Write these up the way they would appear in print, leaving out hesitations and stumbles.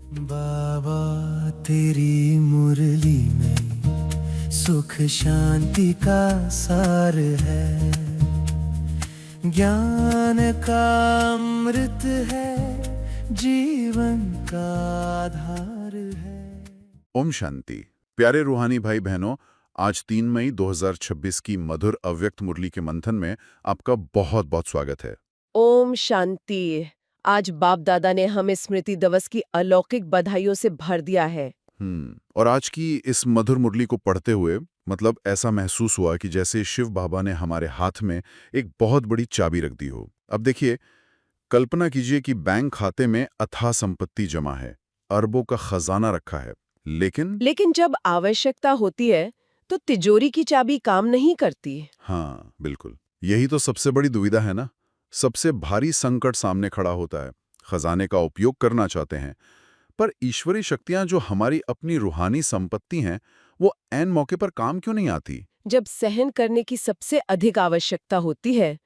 बाबा तेरी मुरली में सुख शांति का सार है, ज्ञान का अमृत है, जीवन का आधार है। ओम शांति। प्यारे रूहानी भाई बहनों, आज 3 मई 2026 की मधुर अव्यक्त मुरली के मंथन में आपका बहुत बहुत स्वागत है। ओम शांति। आज बाप दादा ने हमें स्मृति दिवस की अलौकिक बधाइयों से भर दिया है। और आज की इस मधुर मुरली को पढ़ते हुए मतलब ऐसा महसूस हुआ कि जैसे शिव बाबा ने हमारे हाथ में एक बहुत बड़ी चाबी रख दी हो। अब देखिए, कल्पना कीजिए कि बैंक खाते में अथाह संपत्ति जमा है, अरबों का खजाना रखा है, लेकिन जब आवश्यकता होती है तो तिजोरी की चाबी काम नहीं करती। हाँ बिल्कुल, यही तो सबसे बड़ी दुविधा है ना। सबसे भारी संकट सामने खड़ा होता है, खजाने का उपयोग करना चाहते हैं, पर ईश्वरीय शक्तियां जो हमारी अपनी रूहानी संपत्ति हैं, वो ऐन मौके पर काम क्यों नहीं आती? जब सहन करने की सबसे अधिक आवश्यकता होती है,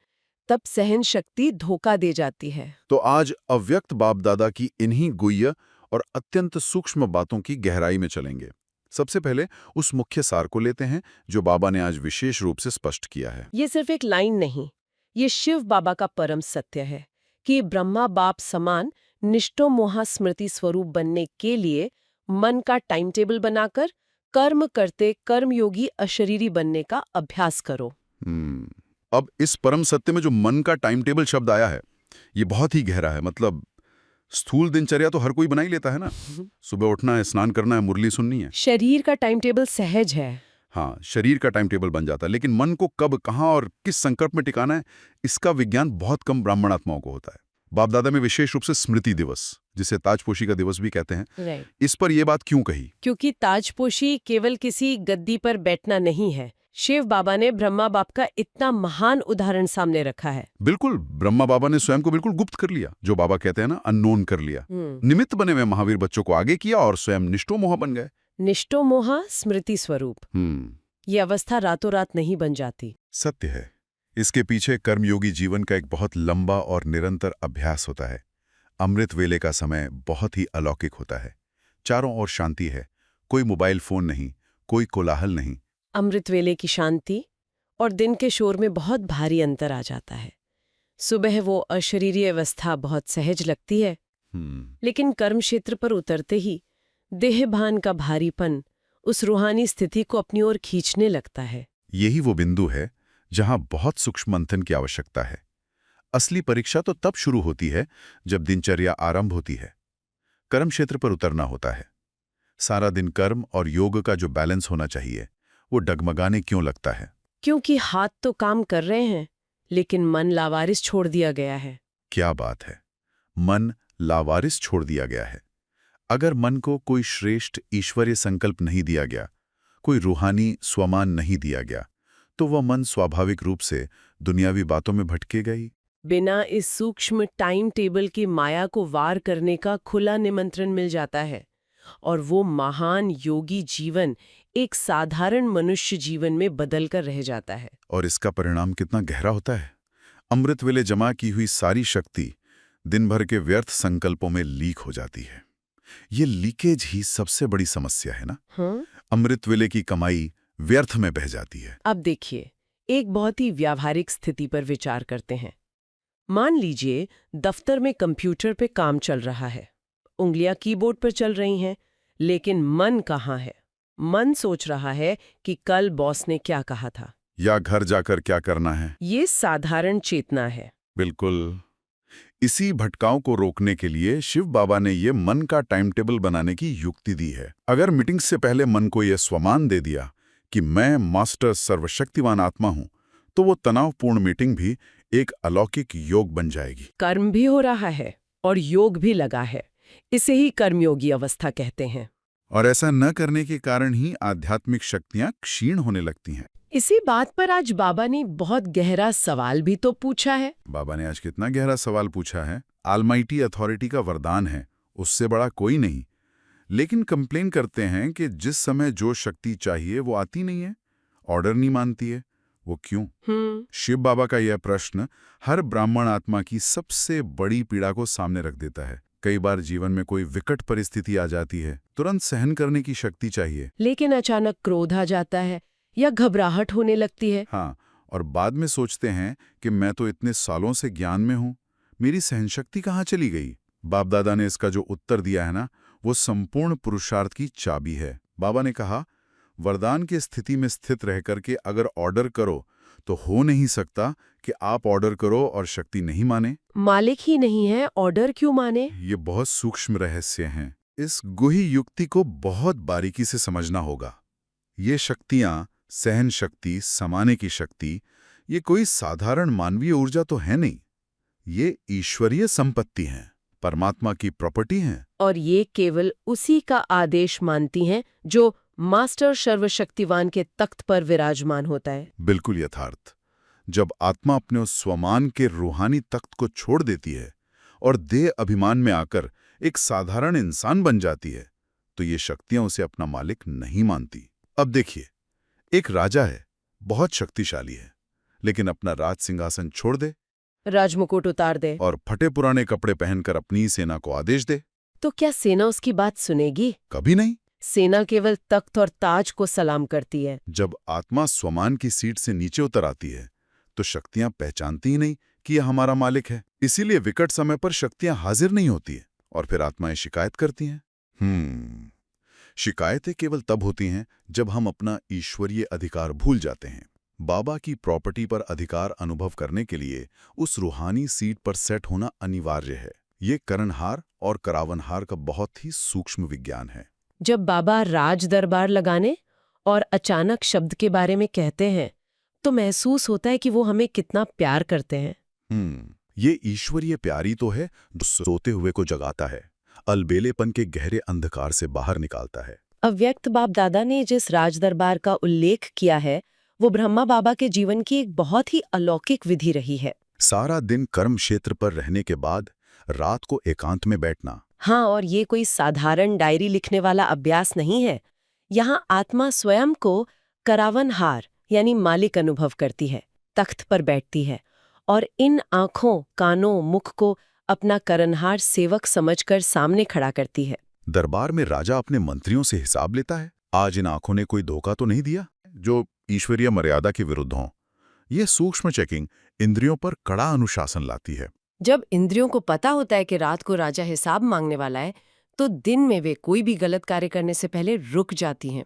तब सहन शक्ति धोखा दे जाती है। तो आज अव्यक्त बाप दादा की इन्हीं गुह्य और अत्यंत सूक्ष्म बातों की गहराई में चलेंगे। सबसे पहले उस मुख्य सार को लेते हैं जो बाबा ने आज विशेष रूप से स्पष्ट किया है। ये सिर्फ एक लाइन नहीं, ये शिव बाबा का परम सत्य है कि ब्रह्मा बाप समान निष्ठो मोहा स्मृति स्वरूप बनने के लिए मन का टाइम टेबल बनाकर कर्म करते कर्मयोगी अशरीरी बनने का अभ्यास करो। अब इस परम सत्य में जो मन का टाइम टेबल शब्द आया है, ये बहुत ही गहरा है। मतलब स्थूल दिनचर्या तो हर कोई बना ही लेता है ना। सुबह उठना है, स्नान करना है, मुरली सुननी है। शरीर का टाइम टेबल सहज है। हाँ, शरीर का टाइम टेबल बन जाता है, लेकिन मन को कब, कहाँ और किस संकल्प में टिकाना है, इसका विज्ञान बहुत कम ब्राह्मण आत्माओं को होता है। बाप दादा में विशेष रूप से स्मृति दिवस, जिसे ताजपोशी का दिवस भी कहते हैं, इस पर यह बात क्यों कही? क्योंकि ताजपोशी केवल किसी गद्दी पर बैठना नहीं है। शिव बाबा ने ब्रह्मा बाप का इतना महान उदाहरण सामने रखा है। बिल्कुल, ब्रह्मा बाबा ने स्वयं को बिल्कुल गुप्त कर लिया, जो बाबा कहते हैं ना, अननोन कर लिया। निमित्त बने हुए महावीर बच्चों को आगे किया और स्वयं निष्ठो मोहा बन गए। निष्ठो मोहा स्मृति स्वरूप। ये अवस्था रातों रात नहीं बन जाती। सत्य है, इसके पीछे कर्मयोगी जीवन का एक बहुत लंबा और निरंतर अभ्यास होता है। अमृत वेले का समय बहुत ही अलौकिक होता है। चारों ओर शांति है, कोई मोबाइल फोन नहीं, कोई कोलाहल नहीं। अमृत वेले की शांति और दिन के शोर में बहुत भारी अंतर आ जाता है। सुबह वो अशरीरी अवस्था बहुत सहज लगती है, लेकिन कर्म क्षेत्र पर उतरते ही देहभान का भारीपन उस रूहानी स्थिति को अपनी ओर खींचने लगता है। यही वो बिंदु है जहां बहुत सूक्ष्म मंथन की आवश्यकता है। असली परीक्षा तो तब शुरू होती है जब दिनचर्या आरंभ होती है। कर्म क्षेत्र पर उतरना होता है। सारा दिन कर्म और योग का जो बैलेंस होना चाहिए, वो डगमगाने क्यों लगता है? क्योंकि हाथ तो काम कर रहे हैं, लेकिन मन लावारिस छोड़ दिया गया है। क्या बात है, मन लावारिस छोड़ दिया गया है। अगर मन को कोई श्रेष्ठ ईश्वरीय संकल्प नहीं दिया गया, कोई रूहानी स्वमान नहीं दिया गया, तो वह मन स्वाभाविक रूप से दुनियावी बातों में भटकेगा ही। बिना इस सूक्ष्म टाइम टेबल की माया को वार करने का खुला निमंत्रण मिल जाता है, और वो महान योगी जीवन एक साधारण मनुष्य जीवन में बदलकर रह जाता है। और इसका परिणाम कितना गहरा होता है। अमृत वेले जमा की हुई सारी शक्ति दिन भर के व्यर्थ संकल्पों में लीक हो जाती है। ये लीकेज ही सबसे बड़ी समस्या है ना। अमृत वेले की कमाई व्यर्थ में बह जाती है। अब देखिए, एक बहुत ही व्यावहारिक स्थिति पर विचार करते हैं। मान लीजिए दफ्तर में कंप्यूटर पे काम चल रहा है, उंगलियां कीबोर्ड पर चल रही हैं, लेकिन मन कहाँ है? मन सोच रहा है कि कल बॉस ने क्या कहा था, या घर जाकर क्या करना है। ये साधारण चेतना है। बिल्कुल। इसी भटकाव को रोकने के लिए शिव बाबा ने ये मन का टाइम टेबल बनाने की युक्ति दी है। अगर मीटिंग से पहले मन को यह स्वमान दे दिया कि मैं मास्टर सर्वशक्तिवान आत्मा हूं, तो वो तनावपूर्ण मीटिंग भी एक अलौकिक योग बन जाएगी। कर्म भी हो रहा है और योग भी लगा है। इसे ही कर्मयोगी अवस्था कहते हैं। और ऐसा न करने के कारण ही आध्यात्मिक शक्तियां क्षीण होने लगती हैं। इसी बात पर आज बाबा ने बहुत गहरा सवाल भी तो पूछा है। बाबा ने आज कितना गहरा सवाल पूछा है। ऑलमाइटी अथॉरिटी का वरदान है, उससे बड़ा कोई नहीं, लेकिन कंप्लेन करते हैं कि जिस समय जो शक्ति चाहिए वो आती नहीं है, ऑर्डर नहीं मानती है। वो क्यों? शिव बाबा का यह प्रश्न हर ब्राह्मण आत्मा की सबसे बड़ी पीड़ा को सामने रख देता है। कई बार जीवन में कोई विकट परिस्थिति आ जाती है, तुरंत सहन करने की शक्ति चाहिए। लेकिन अचानक क्रोध आ जाता है या घबराहट होने लगती है। हाँ, और बाद में सोचते हैं कि मैं तो इतने सालों से ज्ञान में हूं, मेरी सहनशक्ति कहाँ चली गई। बाप दादा ने इसका जो उत्तर दिया है ना, वो संपूर्ण पुरुषार्थ की चाबी है। बाबा ने कहा, वरदान की स्थिति में स्थित रह करके अगर ऑर्डर करो तो हो नहीं सकता कि आप ऑर्डर करो और शक्ति नहीं माने। मालिक ही नहीं है, ऑर्डर क्यों माने? ये बहुत सूक्ष्म रहस्य हैं। इस गुही युक्ति को बहुत बारीकी से समझना होगा। ये शक्तियां, सहन शक्ति, समाने की शक्ति, ये कोई साधारण मानवीय ऊर्जा तो है नहीं। ये ईश्वरीय संपत्ति हैं, परमात्मा की प्रॉपर्टी हैं। और ये केवल उसी का आदेश मानती हैं जो मास्टर सर्वशक्तिवान के तख्त पर विराजमान होता है। बिल्कुल यथार्थ। जब आत्मा अपने उस स्वमान के रूहानी तख्त को छोड़ देती है और देह अभिमान में आकर एक साधारण इंसान बन जाती है, तो ये शक्तियां उसे अपना मालिक नहीं मानती। अब देखिए, एक राजा है, बहुत शक्तिशाली है, लेकिन अपना राज सिंहासन छोड़ दे, राजमुकुट उतार दे और फटे पुराने कपड़े पहनकर अपनी सेना को आदेश दे, तो क्या सेना उसकी बात सुनेगी? कभी नहीं। सेना केवल तख्त और ताज को सलाम करती है। जब आत्मा स्वमान की सीट से नीचे उतर आती है, तो शक्तियां पहचानती ही नहीं कि यह हमारा मालिक है। इसीलिए विकट समय पर शक्तियां हाजिर नहीं होती है और फिर आत्माएं शिकायत करती हैं। शिकायतें केवल तब होती हैं जब हम अपना ईश्वरीय अधिकार भूल जाते हैं। बाबा की प्रॉपर्टी पर अधिकार अनुभव करने के लिए उस रूहानी सीट पर सेट होना अनिवार्य है। ये करणहार और करावनहार का बहुत ही सूक्ष्म विज्ञान है। जब बाबा राज दरबार लगाने और अचानक शब्द के बारे में कहते हैं, तो महसूस होता है कि वो हमें कितना प्यार करते हैं। ये ईश्वरीय प्यारी तो है जो सोते हुए को जगाता है, अलबेलेपन के गहरे अंधकार से बाहर निकालता है। अव्यक्त बाप दादा ने जिस राज दरबार का उल्लेख किया है, वो ब्रह्मा बाबा के जीवन की एक बहुत ही अलौकिक विधि रही है। सारा दिन कर्म क्षेत्र पर रहने के बाद रात को एकांत में बैठना। हाँ, और ये कोई साधारण डायरी लिखने वाला अभ्यास नहीं है। यहाँ आत्मा स्वयं को करावनहार यानी मालिक अनुभव करती है, तख्त पर बैठती है और इन आंखों, कानों, मुख को अपना करनहार सेवक समझकर सामने खड़ा करती है। दरबार में राजा अपने मंत्रियों से हिसाब लेता है, आज इन आंखों ने कोई धोखा तो नहीं दिया जो ईश्वरीय मर्यादा के विरुद्ध हो। यह सूक्ष्म चेकिंग इंद्रियों पर कड़ा अनुशासन लाती है। जब इंद्रियों को पता होता है कि रात को राजा हिसाब मांगने वाला है, तो दिन में वे कोई भी गलत कार्य करने से पहले रुक जाती हैं।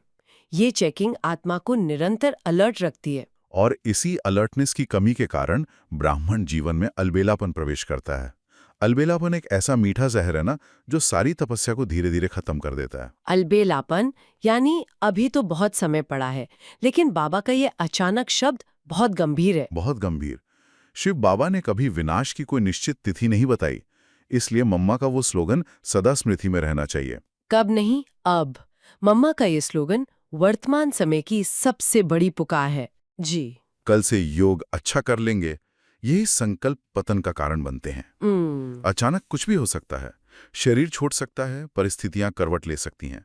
ये चेकिंग आत्मा को निरंतर अलर्ट रखती है। और इसी अलर्टनेस की कमी के कारण ब्राह्मण जीवन में अलबेलापन प्रवेश करता है। अलबेलापन एक ऐसा मीठा जहर है ना, जो सारी तपस्या को धीरे धीरे खत्म कर देता है। अलबेलापन यानी अभी तो बहुत समय पड़ा है, लेकिन बाबा का ये अचानक शब्द बहुत गंभीर है। बहुत गंभीर। शिव बाबा ने कभी विनाश की कोई निश्चित तिथि नहीं बताई, इसलिए मम्मा का वो स्लोगन सदा स्मृति में रहना चाहिए। कब नहीं, अब। मम्मा का ये स्लोगन वर्तमान समय की सबसे बड़ी पुकार है। जी, कल से योग अच्छा कर लेंगे, यही संकल्प पतन का कारण बनते हैं। अचानक कुछ भी हो सकता है, शरीर छोड़ सकता है, परिस्थितियां करवट ले सकती हैं।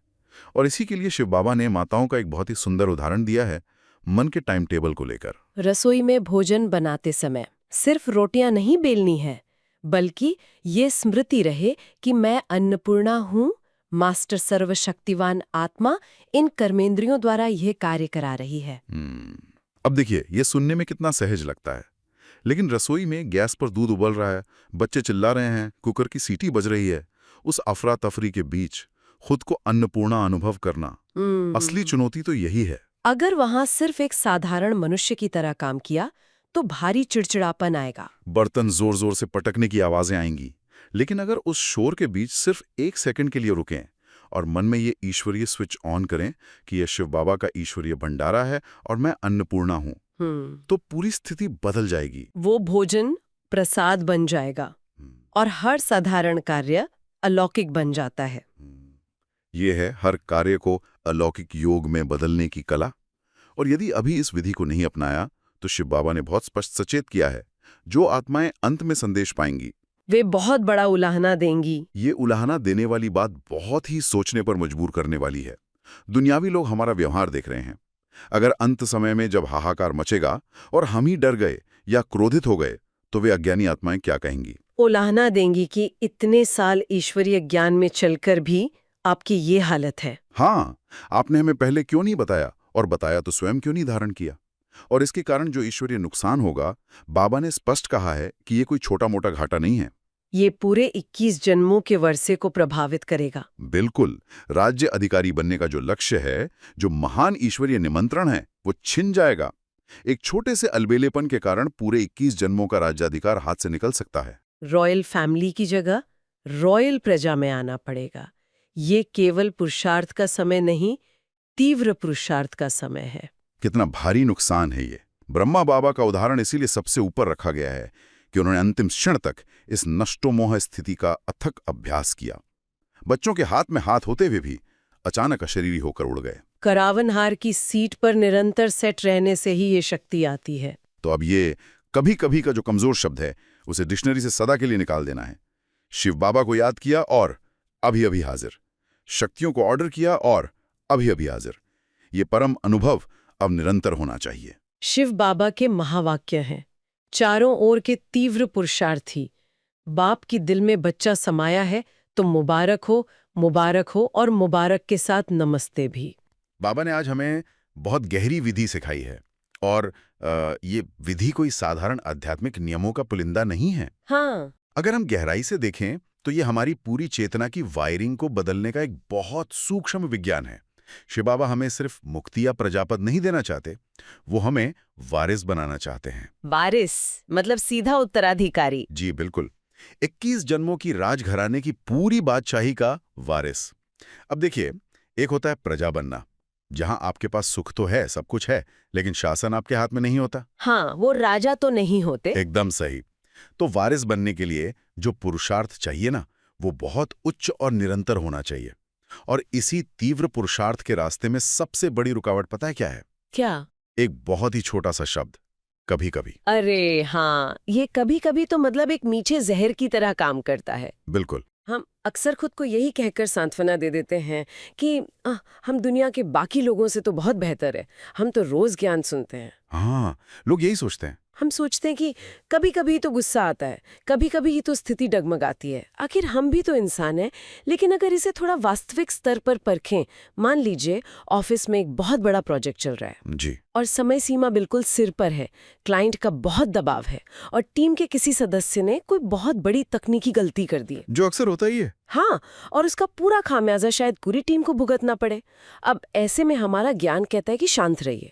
और इसी के लिए शिव बाबा ने माताओं का एक बहुत ही सुंदर उदाहरण दिया है, मन के टाइम टेबल को लेकर। रसोई में भोजन बनाते समय सिर्फ रोटियां नहीं बेलनी है, बल्कि ये स्मृति रहे कि मैं अन्नपूर्णा हूँ, मास्टर सर्वशक्तिवान आत्मा इन कर्मेंद्रियों द्वारा यह कार्य करा रही है। अब देखिए, ये सुनने में कितना सहज लगता है, लेकिन रसोई में गैस पर दूध उबल रहा है, बच्चे चिल्ला रहे हैं, कुकर की सीटी बज रही है, उस अफरा तफरी के बीच खुद को अन्नपूर्णा अनुभव करना, असली चुनौती तो यही है। अगर वहां सिर्फ एक साधारण मनुष्य की तरह काम किया, तो भारी चिड़चिड़ापन आएगा, बर्तन जोर जोर से पटकने की आवाजें आएंगी। लेकिन अगर उस शोर के बीच सिर्फ 1 सेकंड के लिए रुकें और मन में ये ईश्वरीय स्विच ऑन करें कि यह शिव बाबा का ईश्वरीय भंडारा है और मैं अन्नपूर्णा हूं, तो पूरी स्थिति बदल जाएगी। वो भोजन प्रसाद बन जाएगा और हर साधारण कार्य अलौकिक बन जाता है। ये है हर कार्य को अलौकिक योग में बदलने की कला। और यदि अभी इस विधि को नहीं अपनाया, तो शिव बाबा ने बहुत स्पष्ट सचेत किया है, जो आत्माएं अंत में संदेश पाएंगी वे बहुत बड़ा उलाहना देंगी। ये उलाहना देने वाली बात बहुत ही सोचने पर मजबूर करने वाली है। दुनियावी लोग हमारा व्यवहार देख रहे हैं। अगर अंत समय में जब हाहाकार मचेगा और हम ही डर गए या क्रोधित हो गए, तो वे अज्ञानी आत्माएं क्या कहेंगी? उलाहना देंगी कि इतने साल ईश्वरीय ज्ञान में चलकर भी आपकी ये हालत है। हाँ, आपने हमें पहले क्यों नहीं बताया, और बताया तो स्वयं क्यों नहीं धारण किया? और इसके कारण जो ईश्वरीय नुकसान होगा, बाबा ने स्पष्ट कहा है कि ये कोई छोटा मोटा घाटा नहीं है। ये पूरे 21 जन्मों के वर्षे को प्रभावित करेगा। बिल्कुल, राज्य अधिकारी बनने का जो लक्ष्य है, जो महान ईश्वरीय निमंत्रण है, वो छिन जाएगा। एक छोटे से अलबेलेपन के कारण पूरे 21 जन्मों का राज्याधिकार हाथ से निकल सकता है। रॉयल फैमिली की जगह रॉयल प्रजा में आना पड़ेगा। ये केवल पुरुषार्थ का समय नहीं, तीव्र पुरुषार्थ का समय है। कितना भारी नुकसान है ये। ब्रह्मा बाबा का उदाहरण इसीलिए सबसे ऊपर रखा गया है कि उन्होंने अंतिम क्षण तक इस नष्टोमोह स्थिति का अथक अभ्यास किया। बच्चों के हाथ में हाथ होते हुए भी अचानक अशरीरी होकर उड़ गए। करावनहार की सीट पर निरंतर सेट रहने से ही ये शक्ति आती है। तो अब ये कभी कभी का जो कमजोर शब्द है, उसे डिक्शनरी से सदा के लिए निकाल देना है। शिव बाबा को याद किया और अभी अभी हाजिर। शक्तियों को ऑर्डर किया और अभी अभी हाजिर। ये परम अनुभव अब निरंतर होना चाहिए। शिव बाबा के महावाक्य हैं, चारों ओर के तीव्र पुरुषार्थी। बाप की दिल में बच्चा समाया है तो मुबारक हो और मुबारक के साथ नमस्ते भी। बाबा ने आज हमें बहुत गहरी विधि सिखाई है, और ये विधि कोई साधारण आध्यात्मिक नियमों का पुलिंदा नहीं है। हाँ, अगर हम गहराई से देखें तो ये हमारी पूरी चेतना की वायरिंग को बदलने का एक बहुत सूक्ष्म विज्ञान है। शिव बाबा हमें सिर्फ मुक्ति या प्रजापद नहीं देना चाहते, वो हमें वारिस बनाना चाहते हैं। वारिस मतलब सीधा उत्तराधिकारी। जी बिल्कुल, 21 जन्मों की राजघराने की पूरी बादशाही का वारिस। अब देखिए, एक होता है प्रजा बनना, जहां आपके पास सुख तो है, सब कुछ है, लेकिन शासन आपके हाथ में नहीं होता। हाँ, वो राजा तो नहीं होते। एकदम सही। तो वारिस बनने के लिए जो पुरुषार्थ चाहिए ना, वो बहुत उच्च और निरंतर होना चाहिए। और इसी तीव्र पुरुषार्थ के रास्ते में सबसे बड़ी रुकावट पता है क्या है? क्या? एक बहुत ही छोटा सा शब्द, कभी कभी। अरे हाँ, ये कभी कभी तो मतलब एक मीठे जहर की तरह काम करता है। बिल्कुल। हम अक्सर खुद को यही कहकर सांत्वना दे देते हैं कि हम दुनिया के बाकी लोगों से तो बहुत बेहतर है, हम तो रोज ज्ञान सुनते हैं। हाँ, लोग यही सोचते हैं। हम सोचते हैं कि कभी कभी तो गुस्सा आता है, कभी कभी ही तो स्थिति डगमगाती है। आखिर हम भी तो इंसान हैं। लेकिन अगर इसे थोड़ा वास्तविक स्तर पर परखें, मान लीजिए ऑफिस में एक बहुत बड़ा प्रोजेक्ट चल रहा है जी। और समय सीमा बिल्कुल सिर पर है, क्लाइंट का बहुत दबाव है और टीम के किसी सदस्य ने कोई बहुत बड़ी तकनीकी गलती कर दी है। जो अक्सर होता ही है। हाँ, और उसका पूरा खामियाजा शायद पूरी टीम को भुगतना पड़े। अब ऐसे में हमारा ज्ञान कहता है कि शांत रहिए,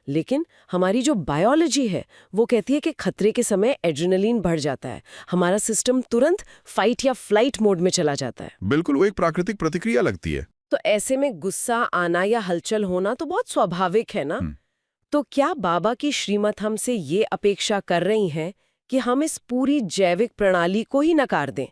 लेकिन हमारी जो बायोलॉजी है वो कहती है कि खतरे के समय एड्रेनलिन बढ़ जाता है, हमारा सिस्टम तुरंत फाइट या फ्लाइट मोड में चला जाता है। बिल्कुल, वो एक प्राकृतिक प्रतिक्रिया लगती है। तो ऐसे में गुस्सा आना या हलचल होना तो बहुत स्वाभाविक है ना। तो क्या बाबा की श्रीमत हमसे ये अपेक्षा कर रही हैं कि हम इस पूरी जैविक प्रणाली को ही नकार दें?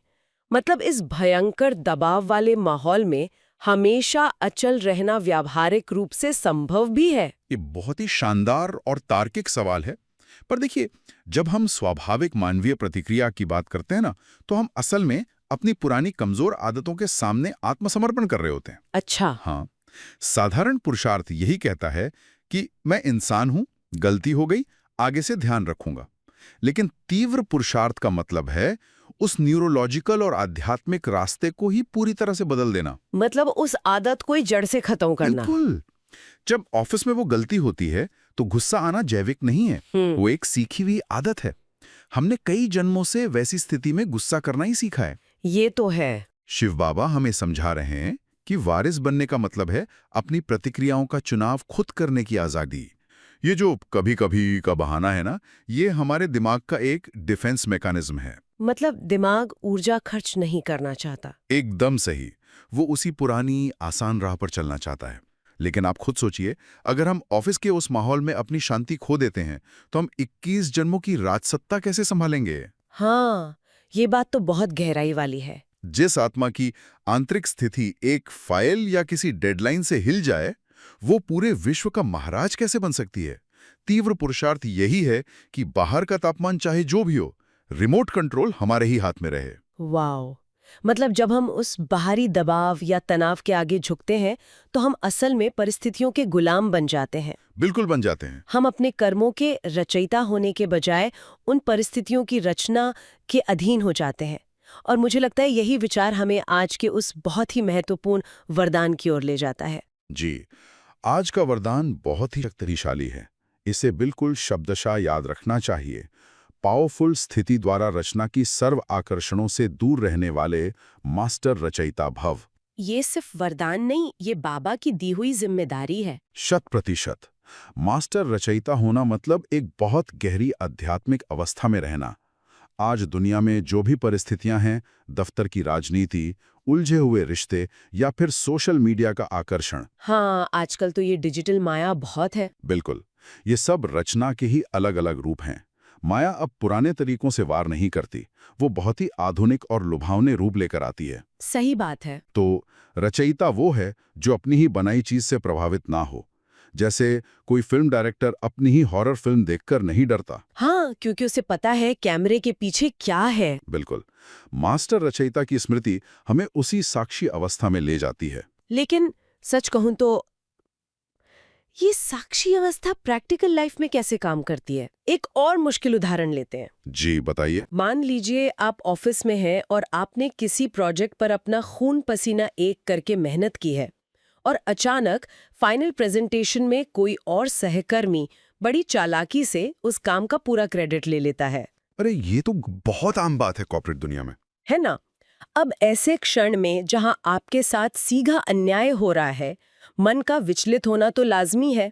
मतलब इस भयंकर दबाव वाले माहौल में हमेशा अचल रहना व्यावहारिक रूप से संभव भी है? ये बहुत ही शानदार और तार्किक सवाल है। पर देखिए, जब हम स्वाभाविक मानवीय प्रतिक्रिया की बात करते हैं ना, तो हम असल में अपनी पुरानी कमजोर आदतों के सामने आत्मसमर्पण कर रहे होते हैं। अच्छा। हाँ, साधारण पुरुषार्थ यही कहता है कि मैं इंसान हूं, गलती हो गई, आगे से ध्यान रखूंगा। लेकिन तीव्र पुरुषार्थ का मतलब है उस न्यूरोलॉजिकल और आध्यात्मिक रास्ते को ही पूरी तरह से बदल देना। मतलब उस आदत को ही जड़ से खत्म करना। बिल्कुल। जब ऑफिस में वो गलती होती है तो गुस्सा आना जैविक नहीं है, वो एक सीखी हुई आदत है। हमने कई जन्मों से वैसी स्थिति में गुस्सा करना ही सीखा है। ये तो है। शिव बाबा हमें समझा रहे हैं कि वारिस बनने का मतलब है अपनी प्रतिक्रियाओं का चुनाव खुद करने की आजादी। ये जो कभी कभी का बहाना है ना, ये हमारे दिमाग का एक डिफेंस मैकेनिज्म है। मतलब दिमाग ऊर्जा खर्च नहीं करना चाहता। एकदम सही, वो उसी पुरानी आसान राह पर चलना चाहता है। लेकिन आप खुद सोचिए, अगर हम ऑफिस के उस माहौल में अपनी शांति खो देते हैं तो हम 21 जन्मों की राजसत्ता कैसे संभालेंगे? हाँ, ये बात तो बहुत गहराई वाली है। जिस आत्मा की आंतरिक स्थिति एक फाइल या किसी डेडलाइन से हिल जाए, वो पूरे विश्व का महाराज कैसे बन सकती है? तीव्र पुरुषार्थ यही है कि बाहर का तापमान चाहे जो भी हो, रिमोट कंट्रोल हमारे ही हाथ में रहे। वाओ, मतलब जब हम उस बाहरी दबाव या तनाव के आगे झुकते हैं तो हम असल में परिस्थितियों के गुलाम बन जाते हैं। बिल्कुल बन जाते हैं। हम अपने कर्मों के रचयिता होने के बजाय उन परिस्थितियों की रचना के अधीन हो जाते हैं। और मुझे लगता है यही विचार हमें आज के उस बहुत ही महत्वपूर्ण वरदान की ओर ले जाता है। जी, आज का वरदान बहुत ही शक्तिशाली है। इसे बिल्कुल शब्दशः याद रखना चाहिए। पावरफुल स्थिति द्वारा रचना की सर्व आकर्षणों से दूर रहने वाले मास्टर रचयिता भव। ये सिर्फ वरदान नहीं, ये बाबा की दी हुई जिम्मेदारी है। 100%। मास्टर रचयिता होना मतलब एक बहुत गहरी आध्यात्मिक अवस्था में रहना। आज दुनिया में जो भी परिस्थितियां हैं, दफ्तर की राजनीति, उलझे हुए रिश्ते या फिर सोशल मीडिया का आकर्षण, हाँ, आजकल तो ये डिजिटल माया बहुत है। बिल्कुल, ये सब रचना के ही अलग-अलग रूप हैं। माया अब पुराने तरीकों से वार नहीं करती, वो बहुत ही आधुनिक और लुभावने रूप लेकर आती है। सही बात है। तो रचयिता वो है जो अपनी ही बनाई चीज से प्रभावित ना हो। जैसे कोई फिल्म डायरेक्टर अपनी ही हॉरर फिल्म देखकर नहीं डरता। हाँ, क्योंकि उसे पता है कैमरे के पीछे क्या है। बिल्कुल, मास्टर रचयिता की स्मृति हमें उसी साक्षी अवस्था में ले जाती है। लेकिन सच कहूं तो ये साक्षी अवस्था प्रैक्टिकल लाइफ में कैसे काम करती है? एक और मुश्किल उदाहरण लेते हैं। जी बताइए। मान लीजिए आप ऑफिस में हैं और आपने किसी प्रोजेक्ट पर अपना खून पसीना एक करके मेहनत की है और अचानक फाइनल प्रेजेंटेशन में कोई और सहकर्मी बड़ी चालाकी से उस काम का पूरा क्रेडिट ले लेता है। अरे ये तो बहुत आम बात है कॉर्पोरेट दुनिया में, है ना? अब ऐसे क्षण में जहां आपके साथ सीधा अन्याय हो रहा है, मन का विचलित होना तो लाजमी है।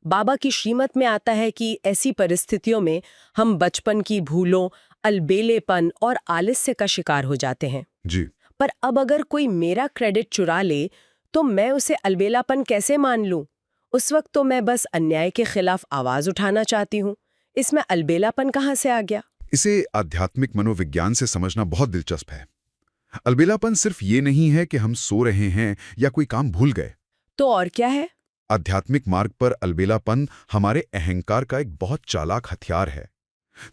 बाबा की श्रीमत में आता है कि ऐसी परिस्थितियों में हम बचपन की भूलों, अलबेलेपन और आलस्य का शिकार हो जाते हैं। जी। पर अब अगर कोई मेरा क्रेडिट चुरा ले तो मैं उसे अलबेलापन कैसे मान लूं? उस वक्त तो मैं बस अन्याय के खिलाफ आवाज उठाना चाहती हूँ। इसमें अलबेलापन कहाँ से आ गया? इसे आध्यात्मिक मनोविज्ञान से समझना बहुत दिलचस्प है। अलबेलापन सिर्फ ये नहीं है कि हम सो रहे हैं या कोई काम भूल गए। तो और क्या है? आध्यात्मिक मार्ग पर अलबेलापन हमारे अहंकार का एक बहुत चालाक हथियार है।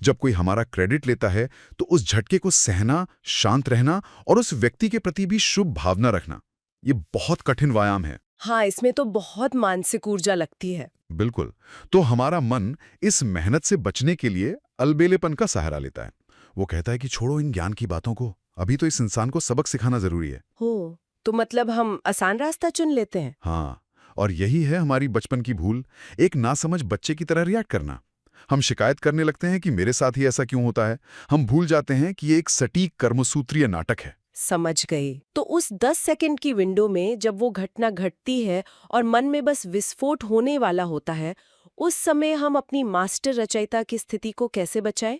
जब कोई हमारा क्रेडिट लेता है तो उस झटके को सहना, शांत रहना और उस व्यक्ति के प्रति भी शुभ भावना रखना, ये बहुत कठिन व्यायाम है। हाँ, इसमें तो बहुत मानसिक ऊर्जा लगती है। बिल्कुल। तो हमारा मन इस मेहनत से बचने के लिए अलबेलेपन का सहारा लेता है। वो कहता है कि छोड़ो इन ज्ञान की बातों को, अभी तो इस इंसान को सबक सिखाना जरूरी है। हो, तो मतलब हम आसान रास्ता चुन लेते हैं। हाँ, और यही है हमारी बचपन की भूल, एक नासमझ बच्चे की तरह रिएक्ट करना। हम शिकायत करने लगते हैं कि मेरे साथ ही ऐसा क्यों होता है। हम भूल जाते हैं कि ये एक सटीक कर्मसूत्रीय नाटक है। समझ गई। तो उस 10 सेकंड की विंडो में जब वो घटना घटती है और मन में बस विस्फोट होने वाला होता है, उस समय हम अपनी मास्टर रचयिता की स्थिति को कैसे बचाएं?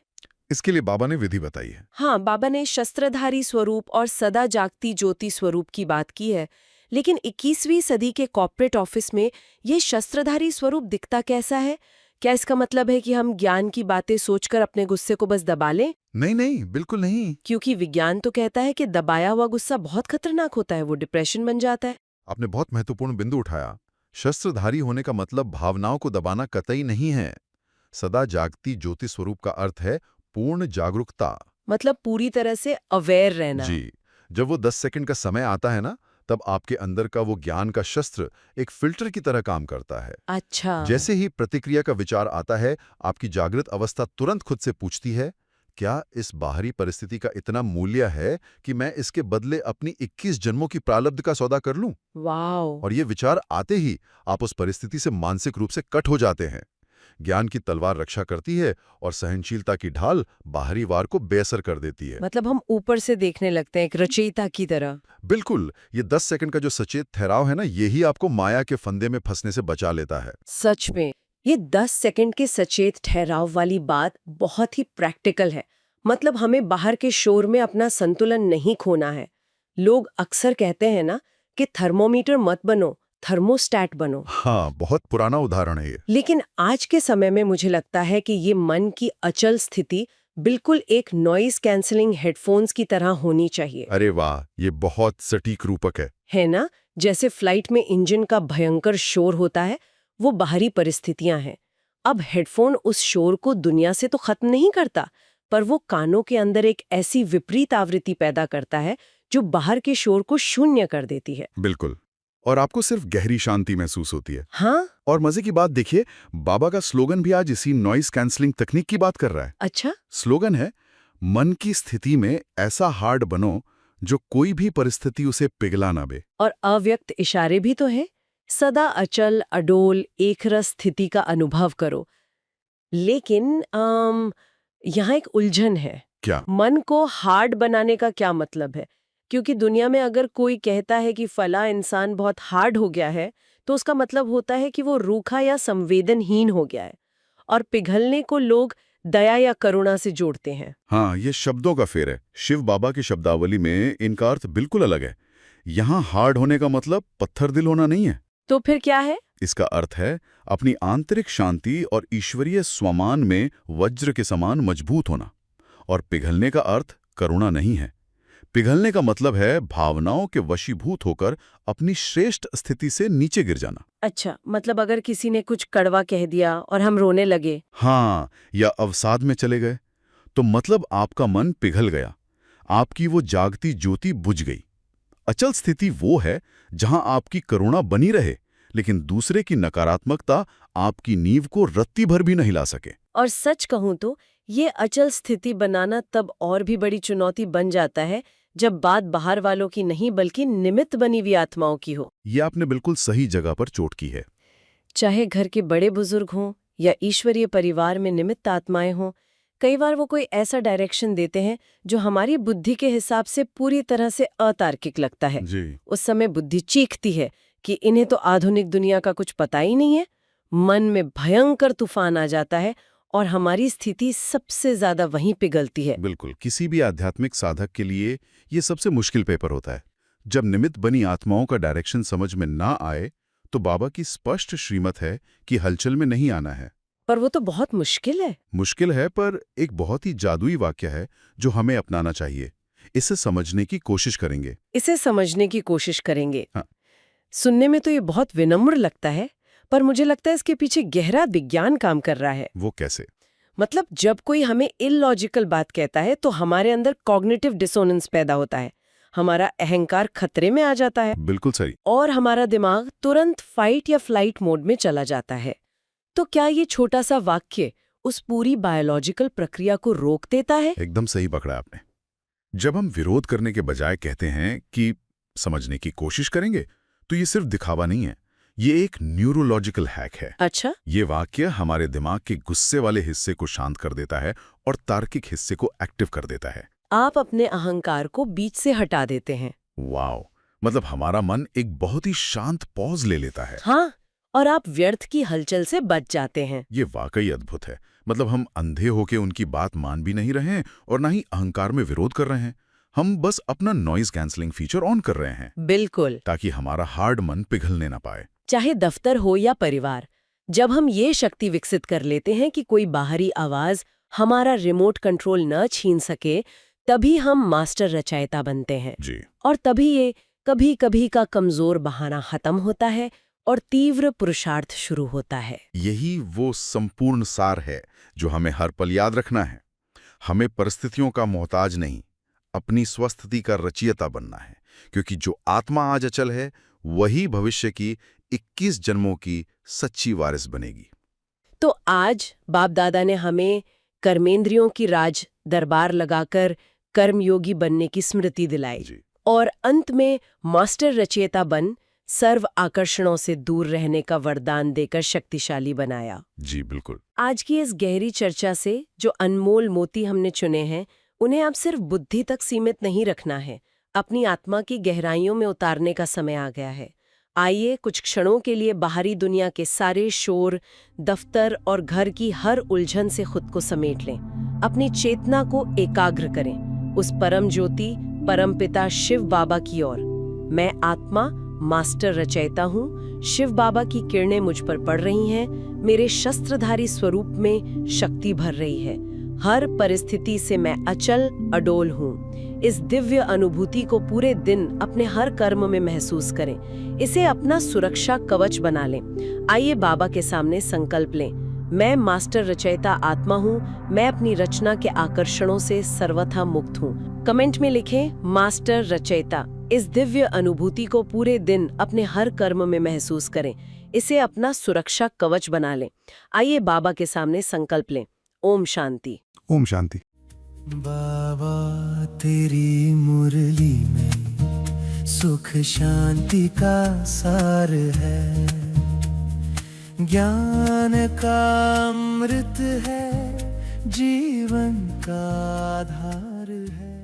इसके लिए बाबा ने विधि बताई है। हाँ, बाबा ने शस्त्रधारी स्वरूप और सदा जागती ज्योति स्वरूप की बात की है। लेकिन 21वीं सदी के कॉर्पोरेट ऑफिस में ये शस्त्रधारी स्वरूप दिखता कैसा है? क्या इसका मतलब है कि हम ज्ञान की बातें सोचकर अपने गुस्से को बस दबा लें? नहीं नहीं, बिल्कुल नहीं। क्योंकि विज्ञान तो कहता है कि दबाया हुआ गुस्सा बहुत खतरनाक होता है, वो डिप्रेशन बन जाता है। आपने बहुत महत्वपूर्ण बिंदु उठाया। शस्त्रधारी होने का मतलब भावनाओं को दबाना कतई नहीं है। सदा जागती ज्योति स्वरूप का अर्थ है पूर्ण जागरूकता। मतलब पूरी तरह से अवेयर रहना। जी, जब वो 10 सेकंड का समय आता है ना, तब आपके अंदर का वो ज्ञान का शस्त्र एक फिल्टर की तरह काम करता है। अच्छा। जैसे ही प्रतिक्रिया का विचार आता है, आपकी जागृत अवस्था तुरंत खुद से पूछती है, क्या इस बाहरी परिस्थिति का इतना मूल्य है कि मैं इसके बदले अपनी 21 जन्मों की प्रारब्ध का सौदा कर लूं? वाओ। और ये विचार आते ही आप उस परिस्थिति से मानसिक रूप से कट हो जाते हैं। ज्ञान की तलवार रक्षा करती है और सहनशीलता की ढाल बाहरी वार को बेअसर कर देती है। मतलब हम ऊपर से देखने लगते हैं, एक रचयिता की तरह। बिल्कुल, ये 10 सेकंड का जो सचेत ठहराव है ना, यही आपको माया के फंदे में फंसने से बचा लेता है। सच में ये 10 सेकंड के सचेत ठहराव वाली बात बहुत ही प्रैक्टिकल है। मतलब हमें बाहर के शोर में अपना संतुलन नहीं खोना है। लोग अक्सर कहते हैं ना कि थर्मोमीटर मत बनो, थर्मोस्टैट बनो। हाँ, बहुत पुराना उदाहरण है ये। लेकिन आज के समय में मुझे लगता है कि ये मन की अचल स्थिति बिल्कुल एक नॉइज कैंसलिंग हेडफोन्स की तरह होनी चाहिए। अरे वाह, ये बहुत सटीक रूपक है ना? जैसे फ्लाइट में इंजन का भयंकर शोर होता है, वो बाहरी परिस्थितियां हैं। अब हेडफोन उस शोर को दुनिया से तो खत्म नहीं करता, पर वो कानों के अंदर एक ऐसी विपरीत आवृत्ति पैदा करता है जो बाहर के शोर को शून्य कर देती है। बिल्कुल। और आपको सिर्फ गहरी शांति महसूस होती है। हाँ। और मजे की बात देखिए, बाबा का स्लोगन भी आज इसी नॉइज कैंसलिंग तकनीक की बात कर रहा है। अच्छा। स्लोगन है, मन की स्थिति में ऐसा हार्ड बनो जो कोई भी परिस्थिति उसे पिघला ना दे। और अव्यक्त इशारे भी तो है, सदा अचल अडोल एकरस स्थिति का अनुभव करो। लेकिन यहाँ एक उलझन है। क्या? मन को हार्ड बनाने का क्या मतलब है? क्योंकि दुनिया में अगर कोई कहता है कि फला इंसान बहुत हार्ड हो गया है, तो उसका मतलब होता है कि वो रूखा या संवेदनहीन हो गया है। और पिघलने को लोग दया या करुणा से जोड़ते हैं। हाँ, ये शब्दों का फेर है। शिव बाबा की शब्दावली में इनका अर्थ बिल्कुल अलग है। यहाँ हार्ड होने का मतलब पत्थर दिल होना नहीं है। तो फिर क्या है? इसका अर्थ है अपनी आंतरिक शांति और ईश्वरीय स्वमान में वज्र के समान मजबूत होना। और पिघलने का अर्थ करुणा नहीं है। पिघलने का मतलब है भावनाओं के वशीभूत होकर अपनी श्रेष्ठ स्थिति से नीचे गिर जाना। अच्छा, मतलब अगर किसी ने कुछ कड़वा कह दिया और हम रोने लगे। हाँ, या अवसाद में चले गए, तो मतलब आपका मन पिघल गया, आपकी वो जागती ज्योति बुझ गई। अचल स्थिति वो है जहां आपकी करुणा बनी रहे, लेकिन दूसरे की नकारात्मकता आपकी नींव को रत्ती भर भी नहीं ला सके। और सच कहूं तो ये अचल स्थिति बनाना तब और भी बड़ी चुनौती बन जाता है जब बात बाहर वालों की नहीं बल्कि निमित्त बनी हुई आत्माओं की हो। ये आपने बिल्कुल सही जगह पर चोट की है। चाहे घर के बड़े बुजुर्ग हों या ईश्वरीय परिवार में निमित्त आत्माएं हों, कई बार वो कोई ऐसा डायरेक्शन देते हैं जो हमारी बुद्धि के हिसाब से पूरी तरह से अतार्किक लगता है। जी। उस समय बुद्धि चीखती है कि इन्हें तो आधुनिक दुनिया का कुछ पता ही नहीं है। मन में भयंकर तूफान आ जाता है और हमारी स्थिति सबसे ज्यादा वहीं पिघलती है। बिल्कुल, किसी भी आध्यात्मिक साधक के लिए ये सबसे मुश्किल पेपर होता है। जब निमित्त बनी आत्माओं का डायरेक्शन समझ में ना आए, तो बाबा की स्पष्ट श्रीमत है कि हलचल में नहीं आना है। पर वो तो बहुत मुश्किल है। मुश्किल है, पर एक बहुत ही जादुई वाक्य है जो हमें अपनाना चाहिए। इसे समझने की कोशिश करेंगे। इसे समझने की कोशिश करेंगे। हाँ। सुनने में तो ये बहुत विनम्र लगता है, पर मुझे लगता है इसके पीछे गहरा विज्ञान काम कर रहा है। वो कैसे? मतलब जब कोई हमें इलॉजिकल बात कहता है तो हमारे अंदर कॉग्निटिव डिसोनेंस पैदा होता है, हमारा अहंकार खतरे में आ जाता है। बिल्कुल सही। और हमारा दिमाग तुरंत फाइट या फ्लाइट मोड में चला जाता है। तो क्या ये छोटा सा वाक्य उस पूरी बायोलॉजिकल प्रक्रिया को रोक देता है? एकदम सही पकड़ा आपने। जब हम विरोध करने के बजाय कहते हैं कि समझने की कोशिश करेंगे, तो ये सिर्फ दिखावा नहीं है, ये एक न्यूरोलॉजिकल हैक है। अच्छा। ये वाक्य हमारे दिमाग के गुस्से वाले हिस्से को शांत कर देता है और तार्किक हिस्से को एक्टिव कर देता है। आप अपने अहंकार को बीच से हटा देते हैं। वाओ, मतलब हमारा मन एक बहुत ही शांत पॉज ले लेता है। हाँ, और आप व्यर्थ की हलचल से बच जाते हैं। ये वाकई अद्भुत है। मतलब हम अंधे होके उनकी बात मान भी नहीं रहे हैं और ना ही अहंकार में विरोध कर रहे हैं। हम बस अपना नॉइज कैंसलिंग फीचर ऑन कर रहे हैं, बिल्कुल, ताकि हमारा हार्ड मन पिघलने ना पाए। चाहे दफ्तर हो या परिवार। जब हम ये शक्ति विकसित कर लेते हैं कि कोई बाहरी आवाज हमारा रिमोट कंट्रोल न छीन सके, तभी हम मास्टर रचयिता बनते हैं। जी। और तभी ये कभी कभी का कमजोर बहाना खत्म होता है और तीव्र पुरुषार्थ शुरू होता है। यही वो संपूर्ण सार है जो हमें हर पल याद रखना है। हमें परिस्थितियों का मोहताज नहीं, अपनी स्वस्थिति का रचयिता बनना है, क्योंकि जो आत्मा आज अचल है वही भविष्य की 21 जन्मों की सच्ची वारिस बनेगी। तो आज बाप दादा ने हमें कर्मेंद्रियों की राज दरबार लगाकर कर्मयोगी बनने की स्मृति दिलाई। जी। और अंत में मास्टर रचयिता बन सर्व आकर्षणों से दूर रहने का वरदान देकर शक्तिशाली बनाया। जी बिल्कुल। आज की इस गहरी चर्चा से जो अनमोल मोती हमने चुने हैं, उन्हें आप सिर्फ बुद्धि तक सीमित नहीं रखना है, अपनी आत्मा की गहराइयों में उतारने का समय आ गया है। आइए कुछ क्षणों के लिए बाहरी दुनिया के सारे शोर, दफ्तर और घर की हर उलझन से खुद को समेट लें। अपनी चेतना को एकाग्र करें उस परम ज्योति परम पिता शिव बाबा की ओर। मैं आत्मा मास्टर रचयिता हूँ, शिव बाबा की किरणें मुझ पर पड़ रही हैं, मेरे शस्त्रधारी स्वरूप में शक्ति भर रही है। हर परिस्थिति से मैं अचल अडोल हूँ। इस दिव्य अनुभूति को पूरे दिन अपने हर कर्म में महसूस करें। इसे अपना सुरक्षा कवच बना लें। आइए बाबा के सामने संकल्प लें, मैं मास्टर रचयिता आत्मा हूँ, मैं अपनी रचना के आकर्षणों से सर्वथा मुक्त हूँ। कमेंट में लिखें मास्टर रचयिता। इस दिव्य अनुभूति को पूरे दिन अपने हर कर्म में महसूस करें। इसे अपना सुरक्षा कवच बना लें। आइए बाबा के सामने संकल्प लें। ओम शांति। ओम शांति। बाबा तेरी मुरली में सुख शांति का सार है, ज्ञान का अमृत है, जीवन का आधार है।